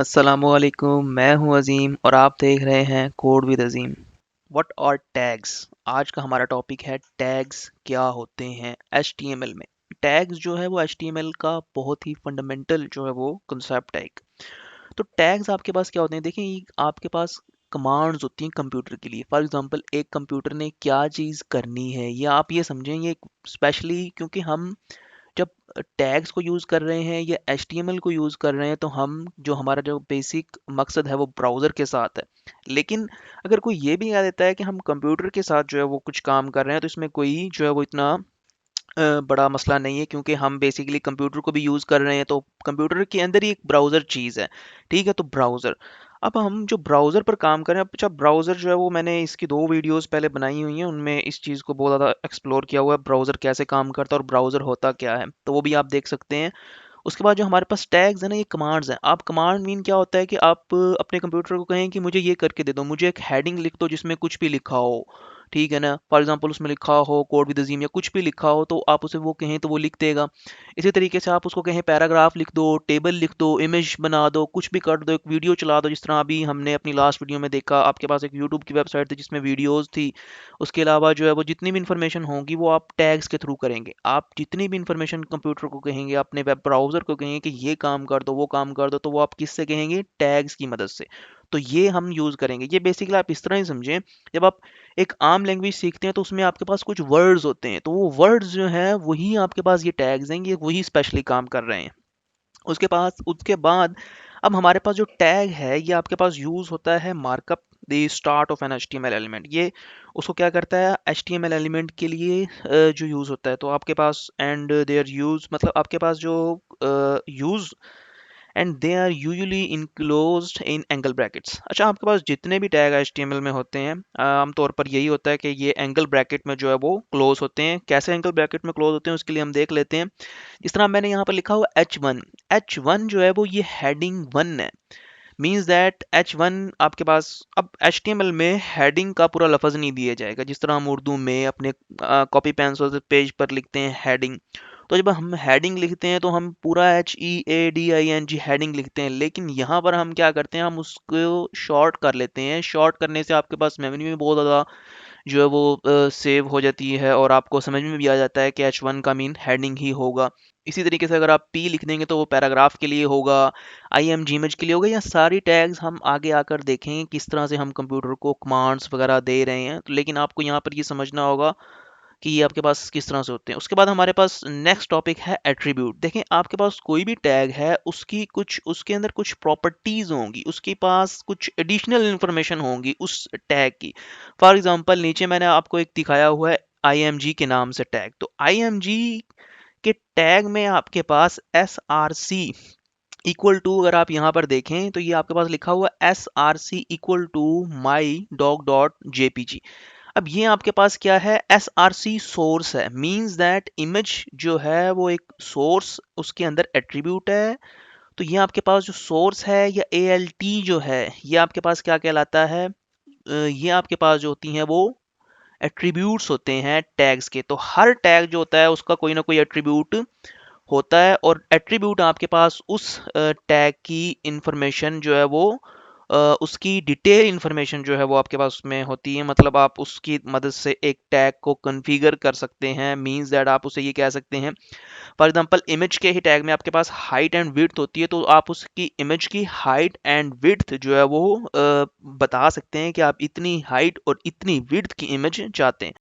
अस्सलामुअलैकुम, मैं हूं अज़ीम और आप देख रहे हैं code with Azeem. What are tags? आज का हमारा टॉपिक है टैग्स क्या होते हैं एचटीएमएल में। टैग्स जो है वो एचटीएमएल का बहुत ही फंडामेंटल जो है वो कंसेप्ट है एक। तो टैग्स आपके पास क्या होते हैं? देखिए, ये आपके पास कमांड्स होती हैं कंप्यूटर के लिए। फॉर एग्जांपल, एक कंप्यूटर ने क्या चीज़ करनी है, या आप ये समझें ये स्पेशली क्योंकि हम जब टैग्स को यूज़ कर रहे हैं या एचटीएमएल को यूज़ कर रहे हैं, तो हम जो हमारा जो बेसिक मकसद है वो ब्राउज़र के साथ है। लेकिन अगर कोई ये भी कह देता है कि हम कंप्यूटर के साथ जो है वो कुछ काम कर रहे हैं, तो इसमें कोई जो है वो इतना बड़ा मसला नहीं है, क्योंकि हम बेसिकली कंप्यूटर को भी यूज़ कर रहे हैं, तो कंप्यूटर के अंदर ही एक ब्राउज़र चीज़ है। ठीक है, तो ब्राउज़र, अब हम जो ब्राउज़र पर काम करें, अब अच्छा ब्राउज़र जो है वो मैंने इसकी 2 वीडियोज़ पहले बनाई हुई हैं, उनमें इस चीज़ को बहुत ज़्यादा एक्सप्लोर किया हुआ है, ब्राउज़र कैसे काम करता है और ब्राउज़र होता क्या है, तो वो भी आप देख सकते हैं। उसके बाद जो हमारे पास टैग्स है ना, ये कमांड्स हैं। आप कमांड मीन क्या होता है कि आप अपने कंप्यूटर को कहें कि मुझे ये करके दे दो, मुझे एक हेडिंग लिख दो जिसमें कुछ भी लिखा हो। ठीक है ना, फॉर एग्जांपल उसमें लिखा हो कोड विद अजीम या कुछ भी लिखा हो, तो आप उसे वो कहें तो वो लिख देगा। इसी तरीके से आप उसको कहें पैराग्राफ लिख दो, टेबल लिख दो, इमेज बना दो, कुछ भी कर दो, एक वीडियो चला दो, जिस तरह अभी हमने अपनी लास्ट वीडियो में देखा। आपके पास एक यूट्यूब की वेबसाइट थी जिसमें वीडियोज़ थी। उसके अलावा जो है वो जितनी भी इन्फॉर्मेशन होगी वो आप टैग्स के थ्रू करेंगे। आप जितनी भी इन्फॉर्मेशन कंप्यूटर को कहेंगे, अपने वेब ब्राउज़र को कहेंगे कि ये काम कर दो, वो काम कर दो, तो वो आप किससे कहेंगे? टैग्स की मदद से। तो ये हम यूज़ करेंगे। ये बेसिकली आप इस तरह ही समझें, जब आप एक आम लैंग्वेज सीखते हैं तो उसमें आपके पास कुछ वर्ड्स होते हैं, तो वो वर्ड्स जो हैं वही आपके पास ये टैग्स हैं, ये वही स्पेशली काम कर रहे हैं। उसके बाद अब हमारे पास जो टैग है ये आपके पास यूज़ होता है markup the start of an HTML element. ये उसको क्या करता है? एचटीएमएल एलिमेंट के लिए जो यूज़ होता है, तो आपके पास एंड देयर यूज़ मतलब आपके पास जो use and they are usually enclosed in angle brackets. अच्छा, आपके पास जितने भी टैग एचटीएमएल में होते हैं, आमतौर पर यही होता है कि ये एंगल ब्रैकेट में जो है वो क्लोज होते हैं। कैसे एंगल ब्रैकेट में क्लोज होते हैं उसके लिए हम देख लेते हैं। इस तरह मैंने यहाँ पर लिखा हुआ H1। H1 जो है वो ये हेडिंग 1 है। मीन्स दैट H1 आपके पास, अब HTML में हेडिंग का पूरा लफ्ज़ नहीं दिया जाएगा, जिस तरह हम उर्दू में अपने कॉपी पेंसिल से पेज पर लिखते हैं हेडिंग। तो जब हम हेडिंग लिखते हैं तो हम पूरा HEADING हेडिंग लिखते हैं, लेकिन यहाँ पर हम क्या करते हैं? हम उसको शॉर्ट कर लेते हैं। शॉर्ट करने से आपके पास मेमोरी में बहुत ज़्यादा जो है वो सेव हो जाती है, और आपको समझ में भी आ जाता है कि H1 का मीन हेडिंग ही होगा। इसी तरीके से अगर आप P लिख देंगे तो वो पैराग्राफ के लिए होगा, IMG इमेज के लिए होगा। या सारी टैग्स हम आगे आकर देखेंगे किस तरह से हम कंप्यूटर को कमांड्स वगैरह दे रहे हैं, तो लेकिन आपको यहाँ पर ये समझना होगा कि ये आपके पास किस तरह से होते हैं। उसके बाद हमारे पास नेक्स्ट टॉपिक है एट्रीब्यूट। देखें, आपके पास कोई भी टैग है, उसकी कुछ उसके अंदर कुछ प्रॉपर्टीज होंगी, उसके पास कुछ एडिशनल इंफॉर्मेशन होंगी उस टैग की। फॉर एग्जांपल, नीचे मैंने आपको एक दिखाया हुआ है IMG के नाम से टैग। तो IMG के टैग में आपके पास SRC इक्वल टू, अगर आप यहाँ पर देखें तो ये आपके पास लिखा हुआ SRC equal to my dog dot JPG। अब ये आपके पास क्या है? SRC सोर्स है। मींस दैट इमेज जो है वो एक सोर्स, उसके अंदर एट्रीब्यूट है। तो ये आपके पास जो सोर्स है या ALT जो है, ये आपके पास क्या कहलाता है? ये आपके पास जो होती हैं वो एट्रीब्यूट्स होते हैं टैग्स के। तो हर टैग जो होता है उसका कोई ना कोई एट्रीब्यूट होता है, और एट्रीब्यूट आपके पास उस टैग की इंफॉर्मेशन जो है वो उसकी डिटेल इंफॉर्मेशन जो है वो आपके पास उसमें होती है। मतलब आप उसकी मदद से एक टैग को कॉन्फ़िगर कर सकते हैं। मींस दैट आप उसे ये कह सकते हैं, फॉर एग्जांपल इमेज के ही टैग में आपके पास हाइट एंड विड्थ होती है, तो आप उसकी इमेज की हाइट एंड विड्थ जो है वो बता सकते हैं कि आप इतनी हाइट और इतनी विड्थ की इमेज चाहते हैं।